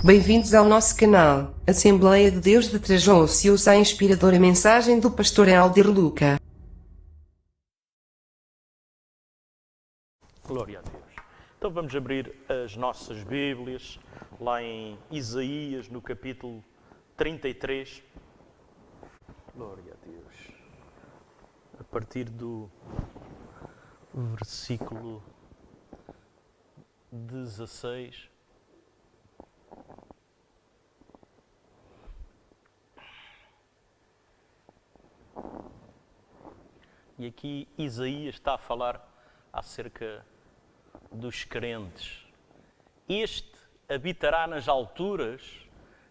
Bem-vindos ao nosso canal, Assembleia de Deus de Trajão. Se usa a inspiradora mensagem do pastor Aldir Luca. Glória a Deus. Então vamos abrir as nossas Bíblias lá em Isaías, no capítulo 33. Glória a Deus. A partir do versículo 16. E aqui Isaías está a falar acerca dos crentes. Este habitará nas alturas,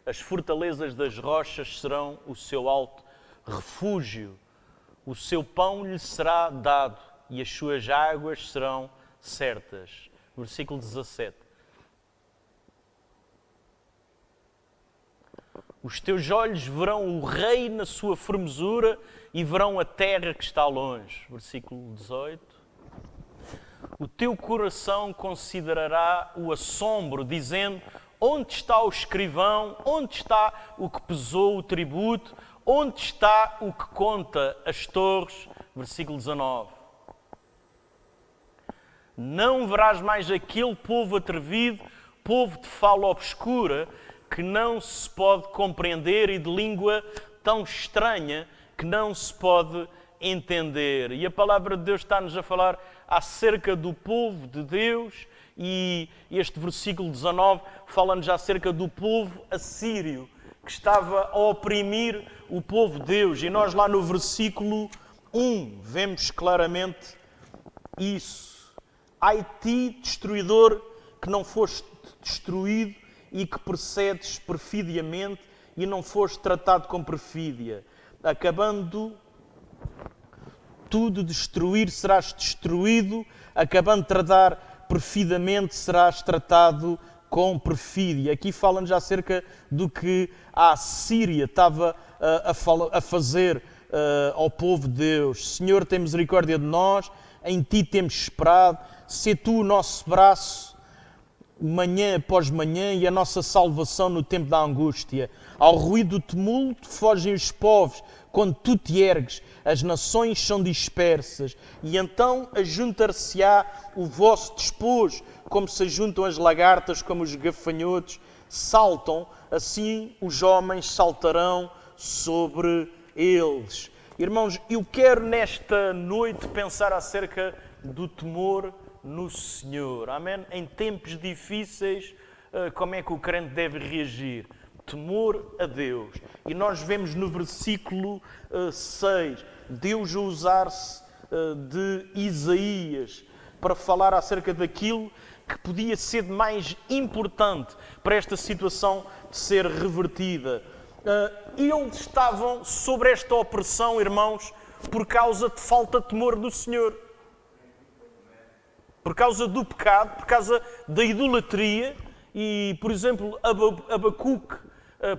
as fortalezas das rochas serão o seu alto refúgio, o seu pão lhe será dado e as suas águas serão certas. Versículo 17. Os teus olhos verão o rei na sua formosura e verão a terra que está longe. Versículo 18. O teu coração considerará o assombro, dizendo: onde está o escrivão? Onde está o que pesou o tributo? Onde está o que conta as torres? Versículo 19. Não verás mais aquele povo atrevido, povo de fala obscura, que não se pode compreender e de língua tão estranha que não se pode entender. E a palavra de Deus está-nos a falar acerca do povo de Deus, e este versículo 19 fala-nos acerca do povo assírio que estava a oprimir o povo de Deus. E nós lá no versículo 1 vemos claramente isso. Ai ti, destruidor, que não foste destruído e que persegues perfidiamente e não foste tratado com perfídia. Acabando tu de destruir, serás destruído. Acabando de tratar perfidamente, serás tratado com perfídia. Aqui fala-nos acerca do que a Síria estava a fazer ao povo de Deus. Senhor, tem misericórdia de nós, em Ti temos esperado. Sê Tu o nosso braço, manhã após manhã, e a nossa salvação no tempo da angústia. Ao ruído do tumulto fogem os povos, quando tu te ergues, as nações são dispersas, e então ajuntar-se-á o vosso despojo, como se ajuntam as lagartas, como os gafanhotos saltam, assim os homens saltarão sobre eles. Irmãos, eu quero nesta noite pensar acerca do temor no Senhor. Amém? Em tempos difíceis, como é que o crente deve reagir? Temor a Deus. E nós vemos no versículo 6, Deus a usar-se de Isaías para falar acerca daquilo que podia ser de mais importante para esta situação ser revertida. Eles estavam sobre esta opressão, irmãos, por causa de falta de temor do Senhor. Por causa do pecado, por causa da idolatria. E, por exemplo, Abacuque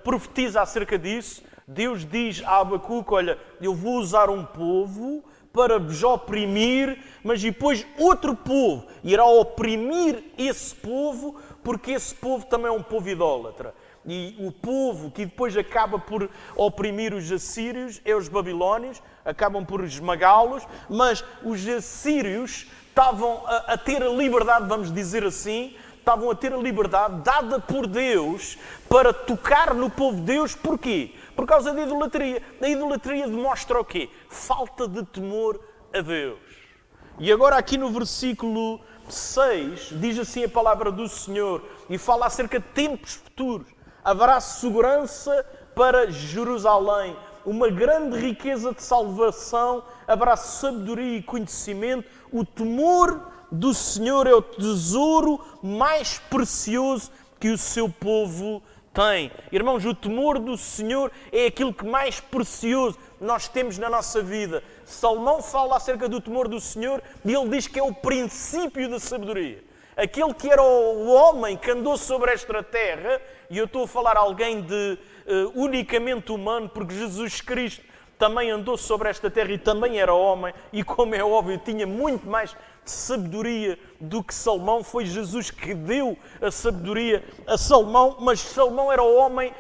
profetiza acerca disso. Deus diz a Abacuque: olha, eu vou usar um povo para vos oprimir, mas depois outro povo irá oprimir esse povo, porque esse povo também é um povo idólatra. E o povo que depois acaba por oprimir os assírios é os babilónios, acabam por esmagá-los, mas os assírios estavam a ter a liberdade, vamos dizer assim, estavam a ter a liberdade dada por Deus para tocar no povo de Deus. Porquê? Por causa da idolatria. A idolatria demonstra o quê? Falta de temor a Deus. E agora aqui no versículo 6, diz assim a palavra do Senhor, e fala acerca de tempos futuros. Haverá segurança para Jerusalém, uma grande riqueza de salvação, haverá sabedoria e conhecimento. O temor do Senhor é o tesouro mais precioso que o seu povo tem. Irmãos, o temor do Senhor é aquilo que mais precioso nós temos na nossa vida. Salomão fala acerca do temor do Senhor e ele diz que é o princípio da sabedoria. Aquele que era o homem que andou sobre esta terra, e eu estou a falar alguém de unicamente humano, porque Jesus Cristo também andou sobre esta terra e também era homem, e como é óbvio, tinha muito mais sabedoria do que Salomão. Foi Jesus que deu a sabedoria a Salomão, mas Salomão era o homem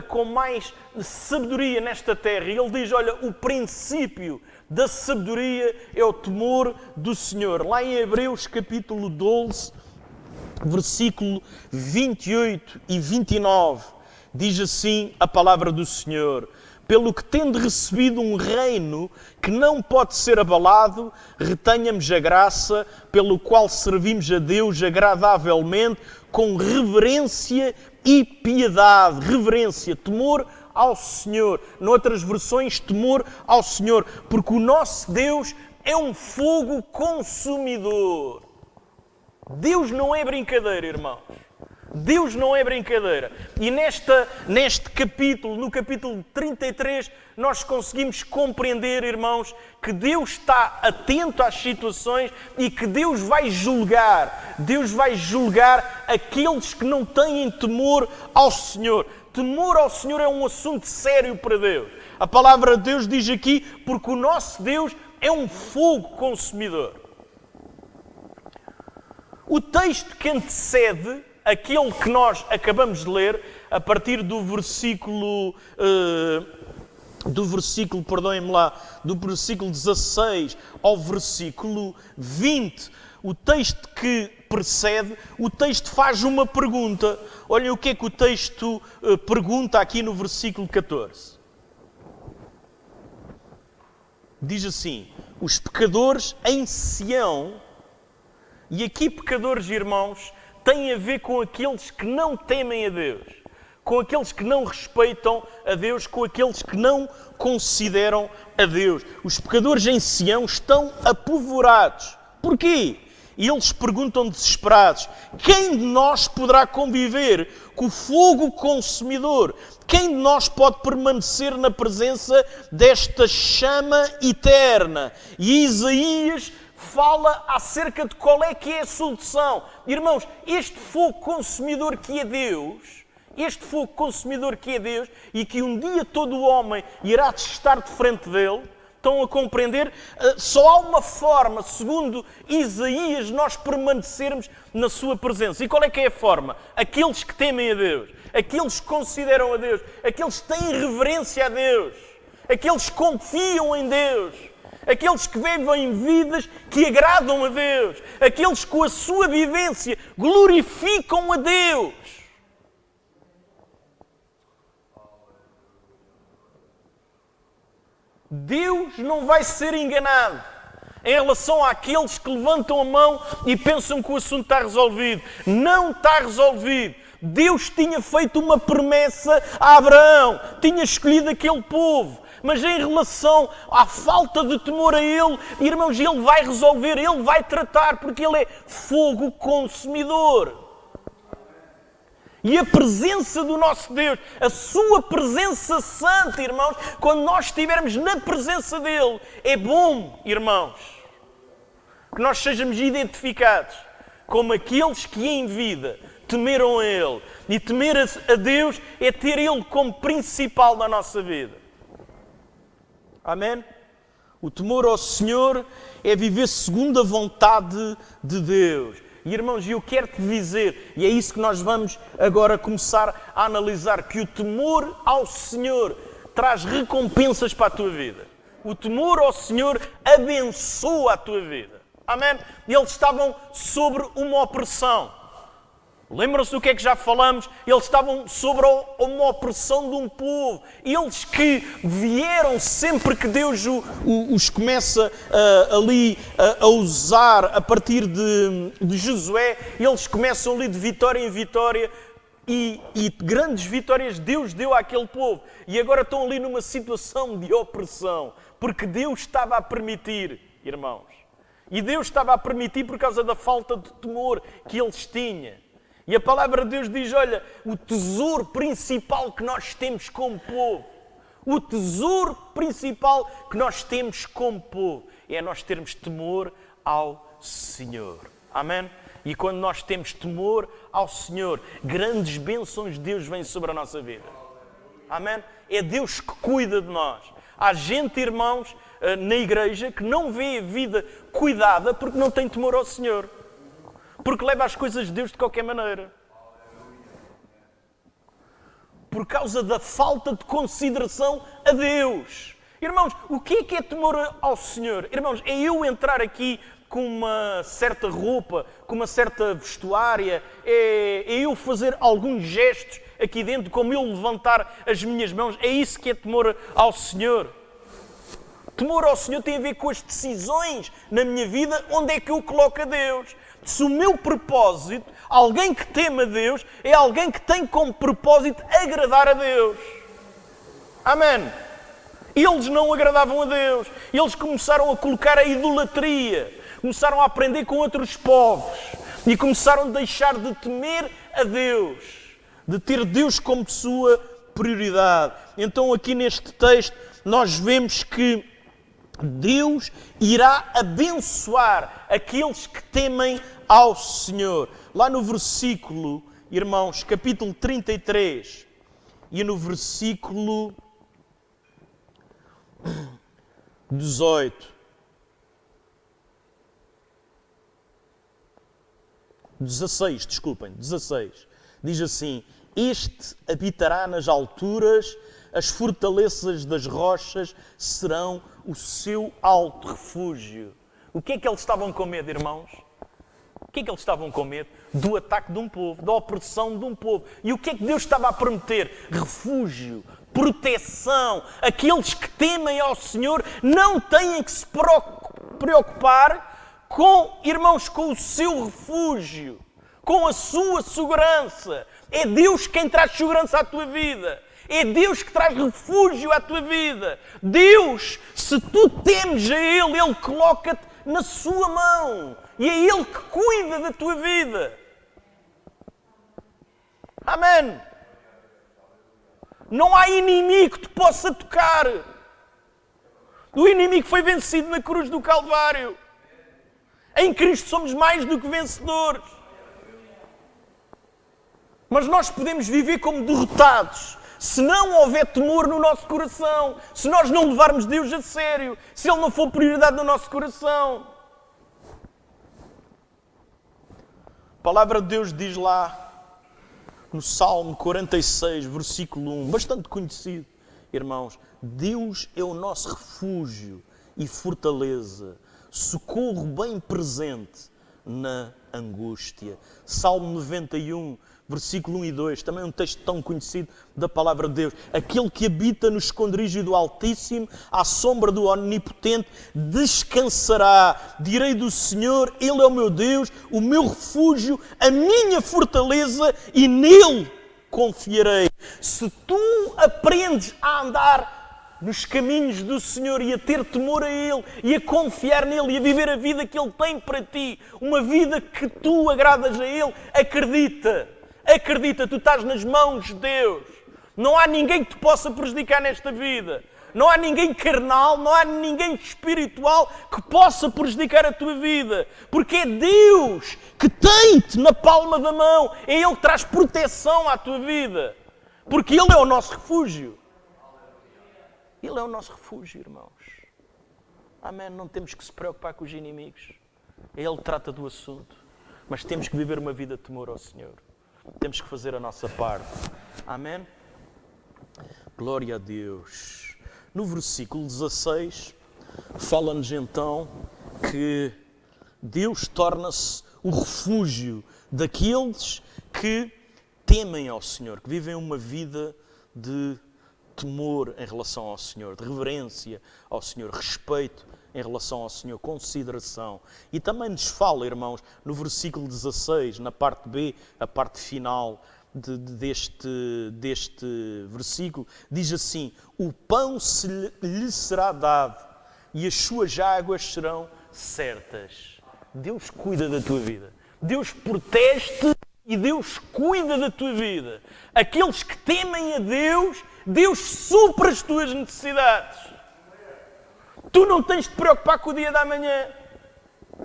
com mais sabedoria nesta terra. E ele diz, olha, o princípio da sabedoria é o temor do Senhor. Lá em Hebreus capítulo 12, versículo 28 e 29, diz assim a palavra do Senhor: pelo que tendo recebido um reino que não pode ser abalado, retenhamos a graça pelo qual servimos a Deus agradavelmente, com reverência e piedade. Reverência, temor ao Senhor. Noutras versões, temor ao Senhor, porque o nosso Deus é um fogo consumidor. Deus não é brincadeira, irmãos. Deus não é brincadeira. E neste capítulo, no capítulo 33, nós conseguimos compreender, irmãos, que Deus está atento às situações e que Deus vai julgar. Deus vai julgar aqueles que não têm temor ao Senhor. Temor ao Senhor é um assunto sério para Deus. A palavra de Deus diz aqui, porque o nosso Deus é um fogo consumidor. O texto que antecede aquele que nós acabamos de ler, a partir do versículo 16 ao versículo 20, o texto que precede, o texto faz uma pergunta. Olhem o que é que o texto pergunta aqui no versículo 14. Diz assim: os pecadores em Sião, e aqui pecadores, irmãos, tem a ver com aqueles que não temem a Deus, com aqueles que não respeitam a Deus, com aqueles que não consideram a Deus. Os pecadores em Sião estão apavorados. Porquê? E eles perguntam desesperados: quem de nós poderá conviver com o fogo consumidor? Quem de nós pode permanecer na presença desta chama eterna? E Isaías fala acerca de qual é que é a solução. Irmãos, este fogo consumidor que é Deus, e que um dia todo o homem irá estar de frente dele, estão a compreender? Só há uma forma, segundo Isaías, nós permanecermos na sua presença. E qual é que é a forma? Aqueles que temem a Deus, aqueles que consideram a Deus, aqueles que têm reverência a Deus, aqueles que confiam em Deus, aqueles que vivem vidas que agradam a Deus, aqueles que com a sua vivência glorificam a Deus. Deus não vai ser enganado em relação àqueles que levantam a mão e pensam que o assunto está resolvido. Não está resolvido. Deus tinha feito uma promessa a Abraão, tinha escolhido aquele povo, mas em relação à falta de temor a Ele, irmãos, Ele vai resolver, Ele vai tratar, porque Ele é fogo consumidor. E a presença do nosso Deus, a sua presença santa, irmãos, quando nós estivermos na presença dEle, é bom, irmãos, que nós sejamos identificados como aqueles que em vida temeram a Ele. E temer a Deus é ter Ele como principal na nossa vida. Amém? O temor ao Senhor é viver segundo a vontade de Deus. E irmãos, eu quero-te dizer, e é isso que nós vamos agora começar a analisar, que o temor ao Senhor traz recompensas para a tua vida. O temor ao Senhor abençoa a tua vida. Amém? Eles estavam sobre uma opressão. Lembram-se do que é que já falamos? Eles estavam sobre uma opressão de um povo. Eles que vieram sempre que Deus os começa a usar a partir de Josué, eles começam ali de vitória em vitória e grandes vitórias Deus deu àquele povo. E agora estão ali numa situação de opressão, porque Deus estava a permitir, irmãos. E Deus estava a permitir por causa da falta de temor que eles tinham. E a palavra de Deus diz, olha, o tesouro principal que nós temos como povo, o tesouro principal que nós temos como povo, é nós termos temor ao Senhor. Amém? E quando nós temos temor ao Senhor, grandes bênçãos de Deus vêm sobre a nossa vida. Amém? É Deus que cuida de nós. Há gente, irmãos, na igreja que não vê a vida cuidada porque não tem temor ao Senhor. Porque leva as coisas de Deus de qualquer maneira. Por causa da falta de consideração a Deus. Irmãos, o que é temor ao Senhor? Irmãos, é eu entrar aqui com uma certa roupa, com uma certa vestuária, é eu fazer alguns gestos aqui dentro, como eu levantar as minhas mãos, é isso que é temor ao Senhor. Temor ao Senhor tem a ver com as decisões na minha vida, onde é que eu coloco a Deus. Se o meu propósito, alguém que teme a Deus, é alguém que tem como propósito agradar a Deus. Amém. Eles não agradavam a Deus. Eles começaram a colocar a idolatria. Começaram a aprender com outros povos. E começaram a deixar de temer a Deus. De ter Deus como sua prioridade. Então aqui neste texto nós vemos que Deus irá abençoar aqueles que temem ao Senhor. Lá no versículo, irmãos, capítulo 33 e no versículo 18. 16, desculpem, 16. Diz assim: este habitará nas alturas, as fortalezas das rochas serão o seu alto refúgio. O que é que eles estavam com medo, irmãos? O que é que eles estavam com medo? Do ataque de um povo, da opressão de um povo. E o que é que Deus estava a prometer? Refúgio, proteção. Aqueles que temem ao Senhor não têm que se preocupar com, irmãos, com o seu refúgio, com a sua segurança. É Deus quem traz segurança à tua vida. É Deus que traz refúgio à tua vida. Deus, se tu temes a Ele, Ele coloca-te na sua mão. E é Ele que cuida da tua vida. Amém. Não há inimigo que te possa tocar. O inimigo foi vencido na cruz do Calvário. Em Cristo somos mais do que vencedores. Mas nós podemos viver como derrotados se não houver temor no nosso coração, se nós não levarmos Deus a sério, se Ele não for prioridade no nosso coração. A palavra de Deus diz lá no Salmo 46, versículo 1, bastante conhecido, irmãos: Deus é o nosso refúgio e fortaleza, socorro bem presente na angústia. Salmo 91, versículo 1 e 2, também um texto tão conhecido da palavra de Deus. Aquele que habita no esconderijo do Altíssimo, à sombra do Onipotente, descansará. Direi do Senhor, Ele é o meu Deus, o meu refúgio, a minha fortaleza, e nele confiarei. Se tu aprendes a andar nos caminhos do Senhor e a ter temor a Ele e a confiar nele e a viver a vida que Ele tem para ti, uma vida que tu agradas a Ele, acredita. Acredita, tu estás nas mãos de Deus. Não há ninguém que te possa prejudicar nesta vida. Não há ninguém carnal, não há ninguém espiritual que possa prejudicar a tua vida. Porque é Deus que tem-te na palma da mão. É Ele que traz proteção à tua vida. Porque Ele é o nosso refúgio. Ele é o nosso refúgio, irmãos. Amém? Não temos que se preocupar com os inimigos. Ele trata do assunto. Mas temos que viver uma vida de temor ao Senhor. Temos que fazer a nossa parte. Amém? Glória a Deus. No versículo 16, fala-nos então que Deus torna-se o refúgio daqueles que temem ao Senhor, que vivem uma vida de temor em relação ao Senhor, de reverência ao Senhor, respeito em relação ao Senhor, consideração. E também nos fala, irmãos, no versículo 16, na parte B, a parte final deste versículo, diz assim: o pão lhe será dado e as suas águas serão certas. Deus cuida da tua vida. Deus protege-te e Deus cuida da tua vida. Aqueles que temem a Deus, Deus supre as tuas necessidades. Tu não tens de te preocupar com o dia da manhã.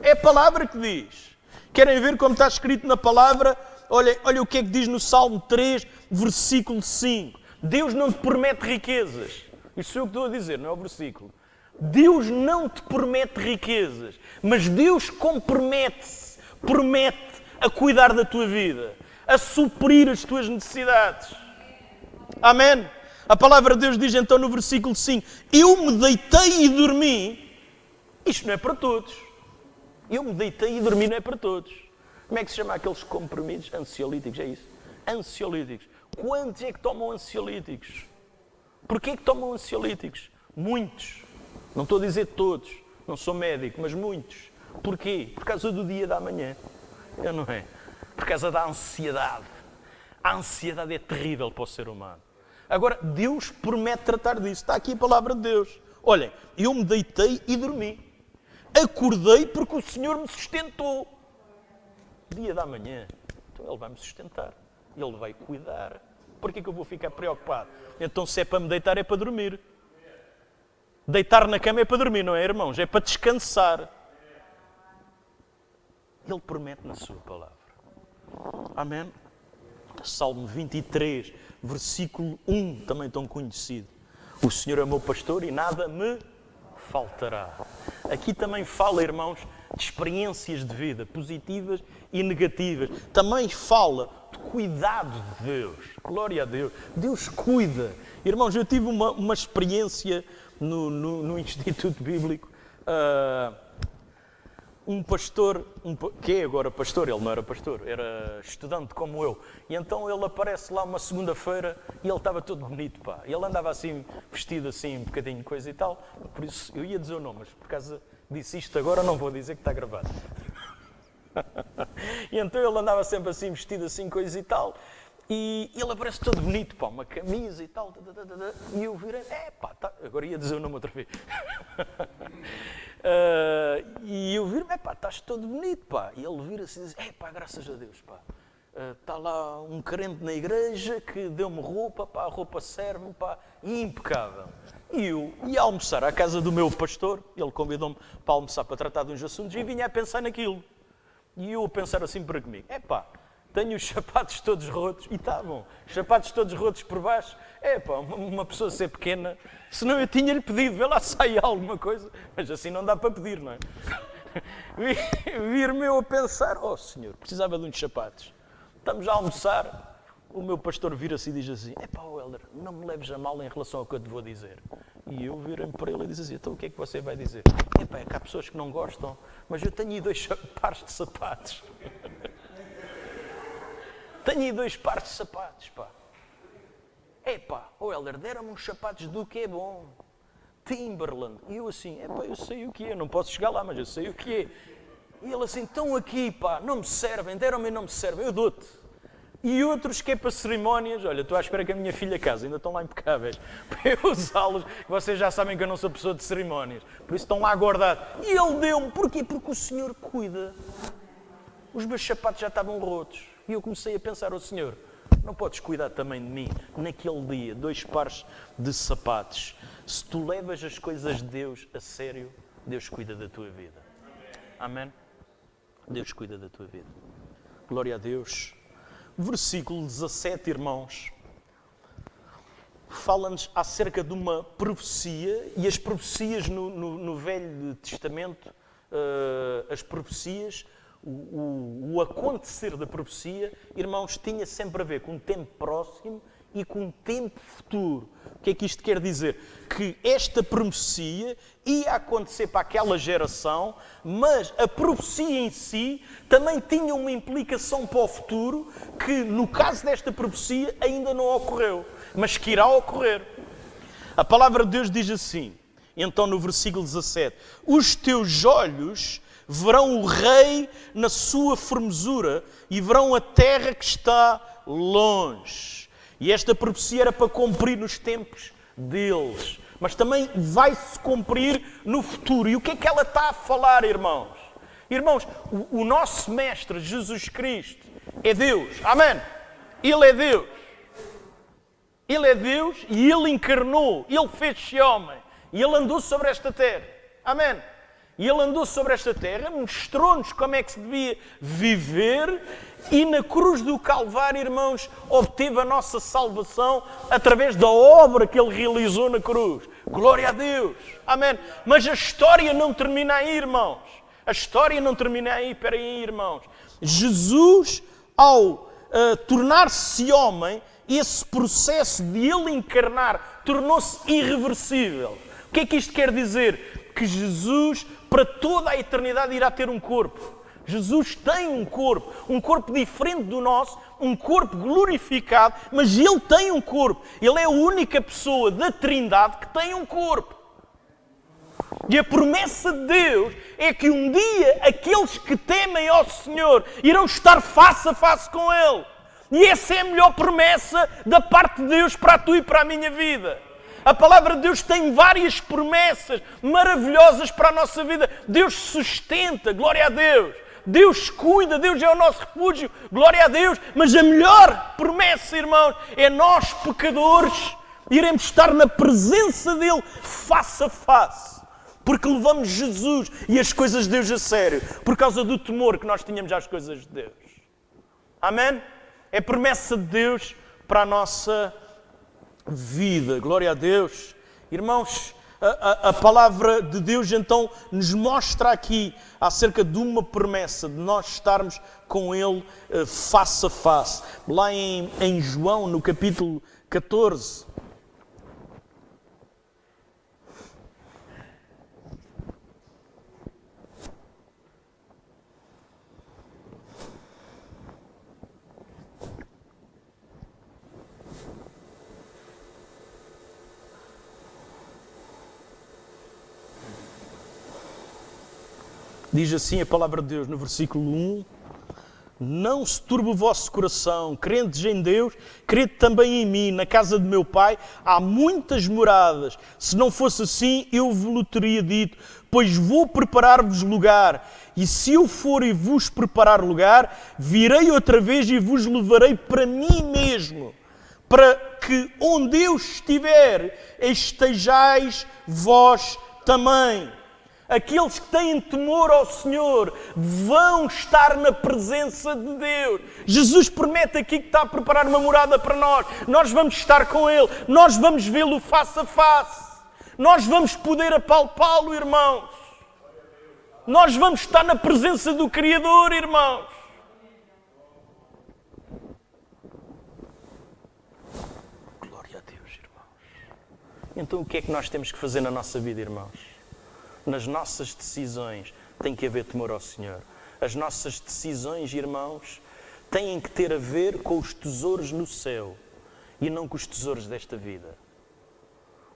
É a palavra que diz. Querem ver como está escrito na palavra? Olha o que é que diz no Salmo 3, versículo 5. Deus não te promete riquezas. Isto sou eu que estou a dizer, não é o versículo. Deus não te promete riquezas, mas Deus compromete-se, promete a cuidar da tua vida, a suprir as tuas necessidades. Amém? A palavra de Deus diz então no versículo 5, eu me deitei e dormi. Isto não é para todos. Eu me deitei e dormi não é para todos. Como é que se chama aqueles comprimidos? Ansiolíticos, é isso? Ansiolíticos. Quantos é que tomam ansiolíticos? Porquê é que tomam ansiolíticos? Muitos. Não estou a dizer todos. Não sou médico, mas muitos. Porquê? Por causa do dia da manhã. Não é? Por causa da ansiedade. A ansiedade é terrível para o ser humano. Agora, Deus promete tratar disso. Está aqui a palavra de Deus. Olhem, eu me deitei e dormi. Acordei porque o Senhor me sustentou. Dia da manhã. Então Ele vai me sustentar. Ele vai cuidar. Porquê que eu vou ficar preocupado? Então se é para me deitar é para dormir. Deitar na cama é para dormir, não é, irmãos? É para descansar. Ele promete na sua palavra. Amém? Salmo 23, versículo 1, também tão conhecido. O Senhor é meu pastor e nada me faltará. Aqui também fala, irmãos, de experiências de vida, positivas e negativas. Também fala de cuidado de Deus. Glória a Deus. Deus cuida. Irmãos, eu tive uma experiência no Instituto Bíblico. Um pastor, que é agora pastor, ele não era pastor, era estudante como eu. E então ele aparece lá uma segunda-feira e ele estava todo bonito, pá. Ele andava assim, vestido assim, um bocadinho de coisa e tal. Por isso, eu ia dizer o nome, mas por causa disse isto agora, não vou dizer que está gravado. E então ele andava sempre assim, vestido assim, coisa e tal. E ele aparece todo bonito, pá, uma camisa e tal. E eu virei, tá. Agora ia dizer o nome outra vez. E eu viro, estás todo bonito, pá. E ele vira-se e diz, graças a Deus, pá. Está lá um crente na igreja que deu-me roupa, pá, a roupa serve-me, pá, impecável. E eu ia almoçar à casa do meu pastor, ele convidou-me para almoçar para tratar de uns assuntos e vinha a pensar naquilo. E eu a pensar assim para comigo, tenho os sapatos todos rotos, e está bom, os sapatos todos rotos por baixo, uma pessoa ser pequena, senão eu tinha-lhe pedido, vê lá se sai alguma coisa, mas assim não dá para pedir, não é? Vir-me eu a pensar, Senhor, precisava de uns sapatos, estamos a almoçar, o meu pastor vira-se e diz assim, Helder, não me leves a mal em relação ao que eu te vou dizer. E eu virei-me para ele e disse assim, então o que é que você vai dizer? É que há pessoas que não gostam, mas eu tenho aí 2 pares de sapatos. Tenho aí 2 pares de sapatos, pá. Helder, deram-me uns sapatos do que é bom. Timberland. E eu assim, eu sei o que é, não posso chegar lá, mas eu sei o que é. E ele assim, estão aqui, pá, não me servem, deram-me e não me servem, eu dou-te. E outros que é para cerimónias, olha, estou à espera que a minha filha case, ainda estão lá impecáveis, para eu usá-los, vocês já sabem que eu não sou pessoa de cerimónias, por isso estão lá guardados. E ele deu-me, porquê? Porque o Senhor cuida. Os meus sapatos já estavam rotos. E eu comecei a pensar, Senhor, não podes cuidar também de mim? Naquele dia, 2 pares de sapatos. Se tu levas as coisas de Deus a sério, Deus cuida da tua vida. Amém? Deus cuida da tua vida. Glória a Deus. Versículo 17, irmãos, fala-nos acerca de uma profecia, e as profecias no Velho Testamento, as profecias, o acontecer da profecia, irmãos, tinha sempre a ver com um tempo próximo e com um tempo futuro. O que é que isto quer dizer? Que esta profecia ia acontecer para aquela geração, mas a profecia em si também tinha uma implicação para o futuro que, no caso desta profecia, ainda não ocorreu, mas que irá ocorrer. A palavra de Deus diz assim, então no versículo 17, os teus olhos verão o rei na sua formosura e verão a terra que está longe. E esta profecia era para cumprir nos tempos deles, mas também vai-se cumprir no futuro. E o que é que ela está a falar, irmãos? Irmãos, o nosso Mestre, Jesus Cristo, é Deus. Amém? Ele é Deus. Ele é Deus e Ele encarnou, Ele fez-se homem. E Ele andou sobre esta terra. Amém? E Ele andou sobre esta terra, mostrou-nos como é que se devia viver e na cruz do Calvário, irmãos, obteve a nossa salvação através da obra que Ele realizou na cruz. Glória a Deus. Amém. Mas a história não termina aí, irmãos. A história não termina aí. Espera aí, irmãos. Jesus, ao tornar-se homem, esse processo de ele encarnar tornou-se irreversível. O que é que isto quer dizer? Que Jesus, para toda a eternidade, irá ter um corpo. Jesus tem um corpo diferente do nosso, um corpo glorificado, mas ele tem um corpo. Ele é a única pessoa da Trindade que tem um corpo. E a promessa de Deus é que um dia aqueles que temem ao Senhor irão estar face a face com Ele. E essa é a melhor promessa da parte de Deus para a tua e para a minha vida. A palavra de Deus tem várias promessas maravilhosas para a nossa vida. Deus sustenta, glória a Deus. Deus cuida, Deus é o nosso refúgio, glória a Deus. Mas a melhor promessa, irmãos, é nós, pecadores, iremos estar na presença dEle, face a face. Porque levamos Jesus e as coisas de Deus a sério, por causa do temor que nós tínhamos às coisas de Deus. Amém? É promessa de Deus para a nossa vida. Glória a Deus. Irmãos, a palavra de Deus então nos mostra aqui acerca de uma promessa, de nós estarmos com Ele face a face. Lá em João, no capítulo 14... Diz assim a palavra de Deus no versículo 1. Não se turbe o vosso coração, crentes em Deus, crede também em mim. Na casa de meu Pai há muitas moradas. Se não fosse assim, eu vos teria dito, pois vou preparar-vos lugar. E se eu for e vos preparar lugar, virei outra vez e vos levarei para mim mesmo, para que onde eu estiver, estejais vós também. Aqueles que têm temor ao Senhor vão estar na presença de Deus. Jesus promete aqui que está a preparar uma morada para nós. Nós vamos estar com Ele. Nós vamos vê-lo face a face. Nós vamos poder apalpá-lo, irmãos. Nós vamos estar na presença do Criador, irmãos. Glória a Deus, irmãos. Então o que é que nós temos que fazer na nossa vida, irmãos? Nas nossas decisões tem que haver temor ao Senhor. As nossas decisões, irmãos, têm que ter a ver com os tesouros no céu e não com os tesouros desta vida.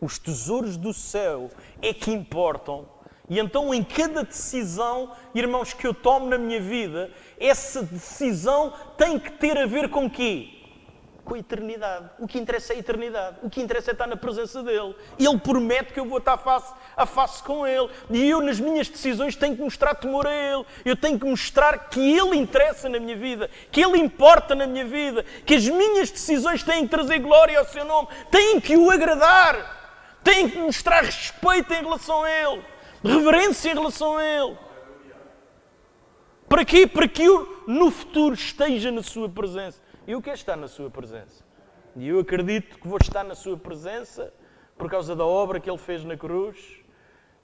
Os tesouros do céu é que importam. E então em cada decisão, irmãos, que eu tomo na minha vida, essa decisão tem que ter a ver com o quê? Com a eternidade. O que interessa é a eternidade. O que interessa é estar na presença dEle. Ele promete que eu vou estar face a face com Ele. E eu, nas minhas decisões, tenho que mostrar temor a Ele. Eu tenho que mostrar que Ele interessa na minha vida. Que Ele importa na minha vida. Que as minhas decisões têm que trazer glória ao Seu nome. Têm que o agradar. Têm que mostrar respeito em relação a Ele. Reverência em relação a Ele. Para quê? Para que eu, no futuro, esteja na Sua presença. Eu quero estar na Sua presença. E eu acredito que vou estar na Sua presença por causa da obra que Ele fez na cruz.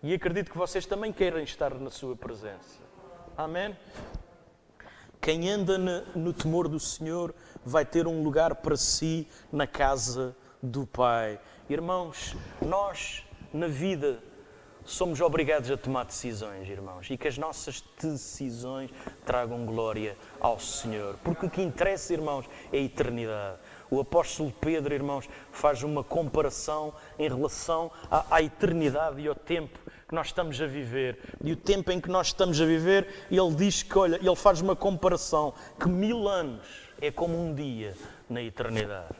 E acredito que vocês também querem estar na Sua presença. Amém? Quem anda no temor do Senhor vai ter um lugar para si na casa do Pai. Irmãos, nós, na vida, somos obrigados a tomar decisões, irmãos, e que as nossas decisões tragam glória ao Senhor. Porque o que interessa, irmãos, é a eternidade. O apóstolo Pedro, irmãos, faz uma comparação em relação à eternidade e ao tempo que nós estamos a viver. E o tempo em que nós estamos a viver, ele diz que, olha, ele faz uma comparação, que 1000 anos é como um dia na eternidade.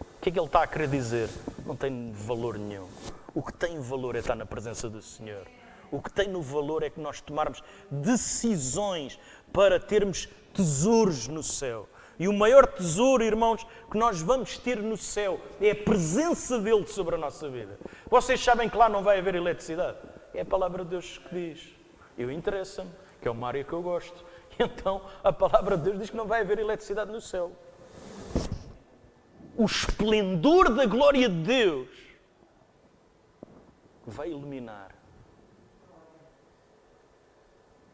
O que é que ele está a querer dizer? Não tem valor nenhum. O que tem valor é estar na presença do Senhor. O que tem no valor é que nós tomarmos decisões para termos tesouros no céu. E o maior tesouro, irmãos, que nós vamos ter no céu é a presença dEle sobre a nossa vida. Vocês sabem que lá não vai haver eletricidade? É a palavra de Deus que diz. Eu interessa-me, que é uma área que eu gosto. E então a palavra de Deus diz que não vai haver eletricidade no céu. O esplendor da glória de Deus vai iluminar.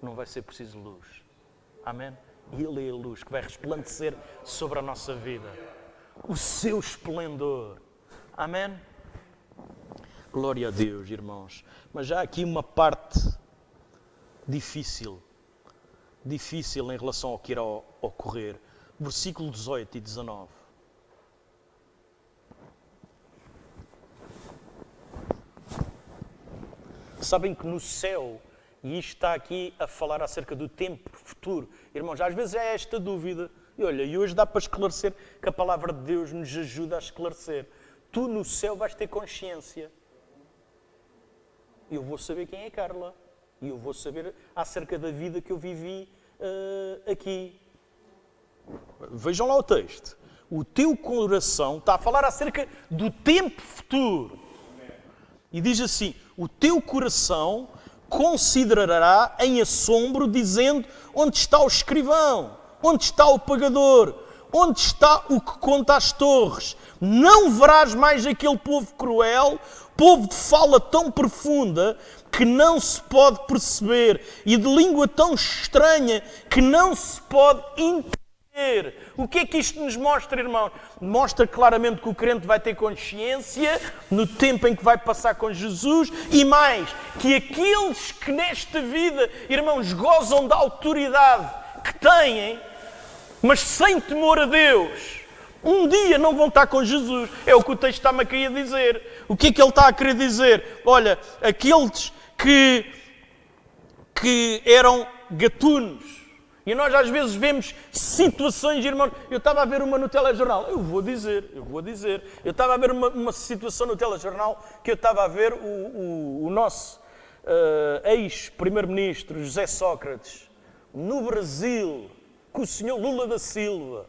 Não vai ser preciso luz. Amém? Ele é a luz que vai resplandecer sobre a nossa vida. O seu esplendor. Amém? Glória a Deus, irmãos. Mas já há aqui uma parte difícil em relação ao que irá ocorrer. Versículo 18 e 19. Sabem que no céu, e isto está aqui a falar acerca do tempo futuro. Irmãos, às vezes é esta dúvida. E olha, e hoje dá para esclarecer que a palavra de Deus nos ajuda a esclarecer. Tu no céu vais ter consciência. Eu vou saber quem é Carla. E eu vou saber acerca da vida que eu vivi aqui. Vejam lá o texto. O teu coração está a falar acerca do tempo futuro. E diz assim, o teu coração considerará em assombro, dizendo, onde está o escrivão? Onde está o pagador? Onde está o que conta as torres? Não verás mais aquele povo cruel, povo de fala tão profunda que não se pode perceber e de língua tão estranha que não se pode entender. O que é que isto nos mostra, irmão? Mostra claramente que o crente vai ter consciência no tempo em que vai passar com Jesus e mais, que aqueles que nesta vida, irmãos, gozam da autoridade que têm, mas sem temor a Deus, um dia não vão estar com Jesus. É o que o texto está-me aqui a dizer. O que é que ele está a querer dizer? Olha, aqueles que eram gatunos. E nós às vezes vemos situações, irmãos. Eu estava a ver uma no telejornal. Eu vou dizer. Eu estava a ver uma situação no telejornal que eu estava a ver o nosso ex-primeiro-ministro José Sócrates no Brasil com o senhor Lula da Silva.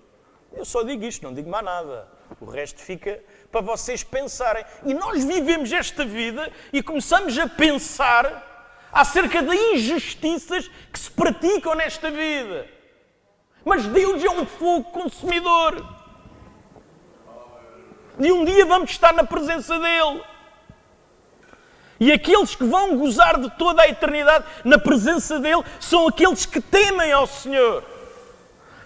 Eu só digo isto, não digo mais nada. O resto fica para vocês pensarem. E nós vivemos esta vida e começamos a pensar acerca de injustiças que se praticam nesta vida. Mas Deus é um fogo consumidor. E um dia vamos estar na presença dEle. E aqueles que vão gozar de toda a eternidade na presença dEle são aqueles que temem ao Senhor.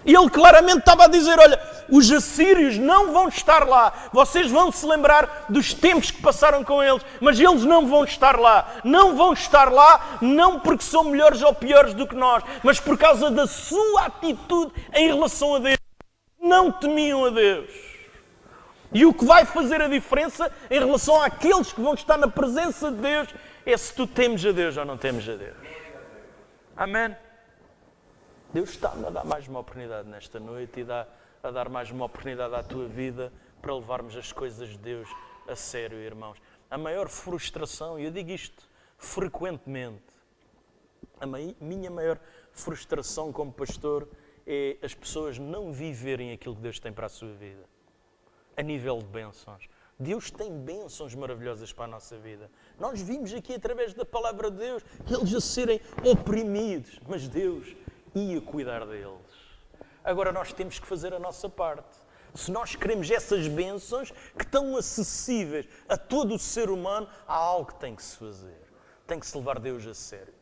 E ele claramente estava a dizer, olha, os assírios não vão estar lá. Vocês vão se lembrar dos tempos que passaram com eles, mas eles não vão estar lá. Não vão estar lá, não porque são melhores ou piores do que nós, mas por causa da sua atitude em relação a Deus. Não temiam a Deus. E o que vai fazer a diferença em relação àqueles que vão estar na presença de Deus é se tu temes a Deus ou não temes a Deus. Amém? Deus está-me a dar mais uma oportunidade nesta noite e a dar mais uma oportunidade à tua vida para levarmos as coisas de Deus a sério, irmãos. A maior frustração, e eu digo isto frequentemente, a minha maior frustração como pastor é as pessoas não viverem aquilo que Deus tem para a sua vida. A nível de bênçãos. Deus tem bênçãos maravilhosas para a nossa vida. Nós vimos aqui através da palavra de Deus eles a serem oprimidos, mas Deus ia cuidar deles. Agora nós temos que fazer a nossa parte. Se nós queremos essas bênçãos que estão acessíveis a todo o ser humano, há algo que tem que se fazer. Tem que se levar Deus a sério.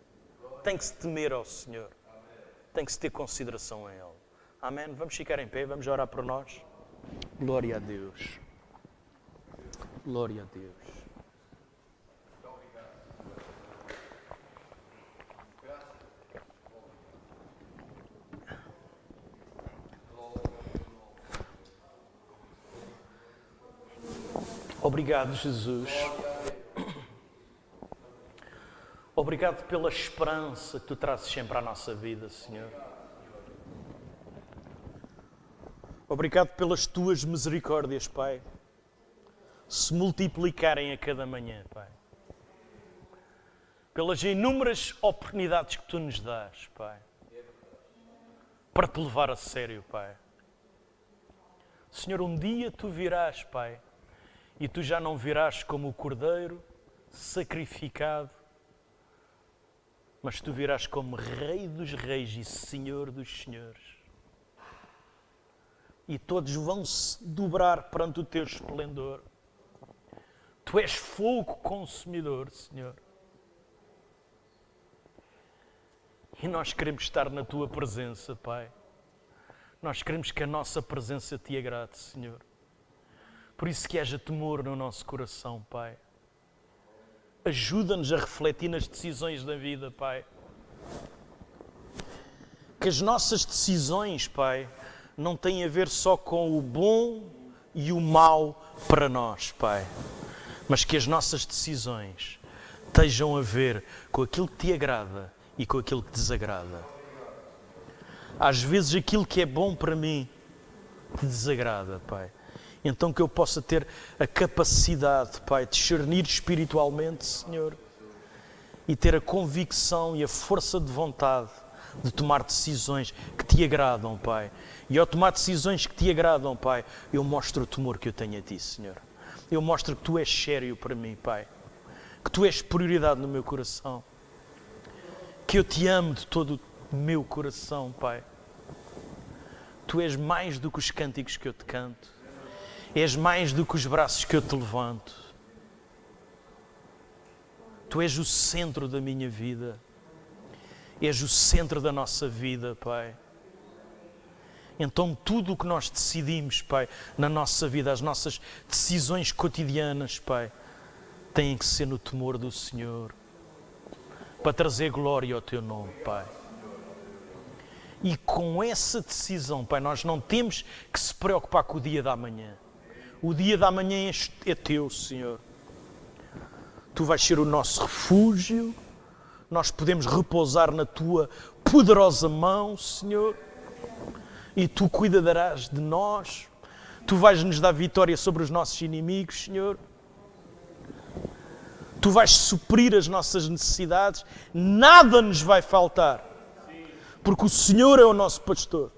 Tem que se temer ao Senhor. Tem que se ter consideração a Ele. Amém? Vamos ficar em pé, vamos orar por nós. Glória a Deus. Glória a Deus. Obrigado, Jesus. Obrigado pela esperança que Tu trazes sempre à nossa vida, Senhor. Obrigado pelas Tuas misericórdias, Pai, se multiplicarem a cada manhã, Pai. Pelas inúmeras oportunidades que Tu nos dás, Pai, para Te levar a sério, Pai. Senhor, um dia Tu virás, Pai, e Tu já não virás como o Cordeiro sacrificado, mas Tu virás como Rei dos Reis e Senhor dos Senhores. E todos vão se dobrar perante o Teu esplendor. Tu és fogo consumidor, Senhor. E nós queremos estar na Tua presença, Pai. Nós queremos que a nossa presença Te agrade, Senhor. Por isso que haja temor no nosso coração, Pai. Ajuda-nos a refletir nas decisões da vida, Pai. Que as nossas decisões, Pai, não têm a ver só com o bom e o mau para nós, Pai. Mas que as nossas decisões estejam a ver com aquilo que Te agrada e com aquilo que desagrada. Às vezes aquilo que é bom para mim te desagrada, Pai. Então que eu possa ter a capacidade, Pai, de discernir espiritualmente, Senhor, e ter a convicção e a força de vontade de tomar decisões que Te agradam, Pai. E ao tomar decisões que Te agradam, Pai, eu mostro o temor que eu tenho a Ti, Senhor. Eu mostro que Tu és sério para mim, Pai. Que Tu és prioridade no meu coração. Que eu Te amo de todo o meu coração, Pai. Tu és mais do que os cânticos que eu Te canto. És mais do que os braços que eu Te levanto. Tu és o centro da minha vida. És o centro da nossa vida, Pai. Então tudo o que nós decidimos, Pai, na nossa vida, as nossas decisões cotidianas, Pai, têm que ser no temor do Senhor, para trazer glória ao Teu nome, Pai. E com essa decisão, Pai, nós não temos que se preocupar com o dia da manhã. O dia da manhã é Teu, Senhor. Tu vais ser o nosso refúgio. Nós podemos repousar na Tua poderosa mão, Senhor. E Tu cuidarás de nós. Tu vais nos dar vitória sobre os nossos inimigos, Senhor. Tu vais suprir as nossas necessidades. Nada nos vai faltar. Porque o Senhor é o nosso pastor.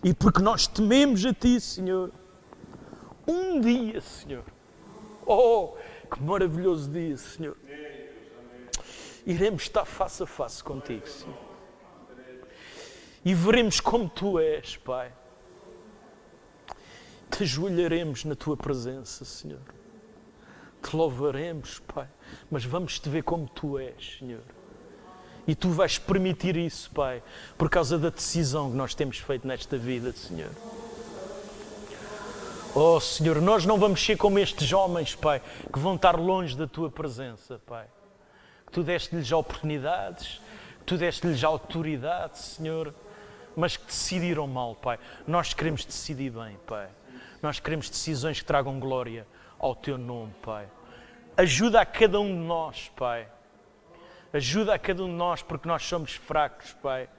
E porque nós tememos a Ti, Senhor. Um dia, Senhor. Oh, que maravilhoso dia, Senhor. Iremos estar face a face contigo, Senhor. E veremos como Tu és, Pai. Te ajoelharemos na Tua presença, Senhor. Te louvaremos, Pai. Mas vamos Te ver como Tu és, Senhor. E Tu vais permitir isso, Pai, por causa da decisão que nós temos feito nesta vida, Senhor. Oh, Senhor, nós não vamos ser como estes homens, Pai, que vão estar longe da Tua presença, Pai. Tu deste-lhes oportunidades, Tu deste-lhes autoridade, Senhor, mas que decidiram mal, Pai. Nós queremos decidir bem, Pai. Nós queremos decisões que tragam glória ao Teu nome, Pai. Ajuda a cada um de nós, Pai. Ajuda a cada um de nós, porque nós somos fracos, Pai.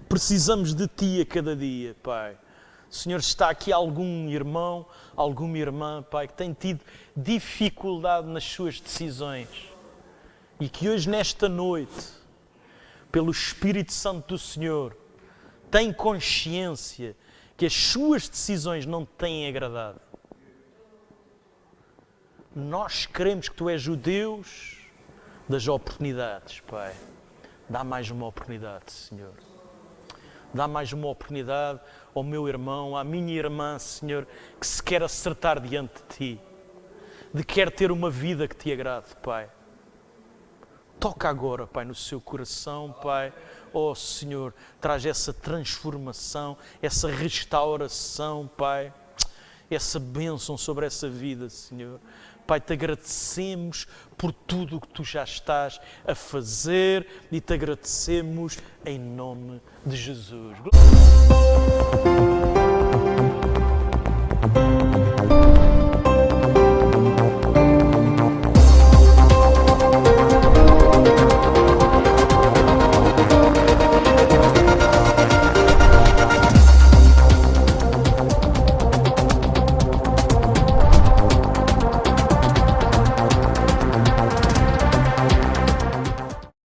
Precisamos de Ti a cada dia, Pai. Senhor, está aqui algum irmão, alguma irmã, Pai, que tem tido dificuldade nas suas decisões. E que hoje, nesta noite, pelo Espírito Santo do Senhor, tem consciência que as suas decisões não te têm agradado. Nós queremos que Tu és o Deus das oportunidades, Pai. Dá mais uma oportunidade, Senhor. Dá mais uma oportunidade ao meu irmão, à minha irmã, Senhor, que se quer acertar diante de Ti, de quer ter uma vida que Te agrade, Pai. Toca agora, Pai, no seu coração, Pai. Oh, Senhor, traz essa transformação, essa restauração, Pai. Essa bênção sobre essa vida, Senhor. Pai, Te agradecemos por tudo o que Tu já estás a fazer e Te agradecemos em nome de Jesus.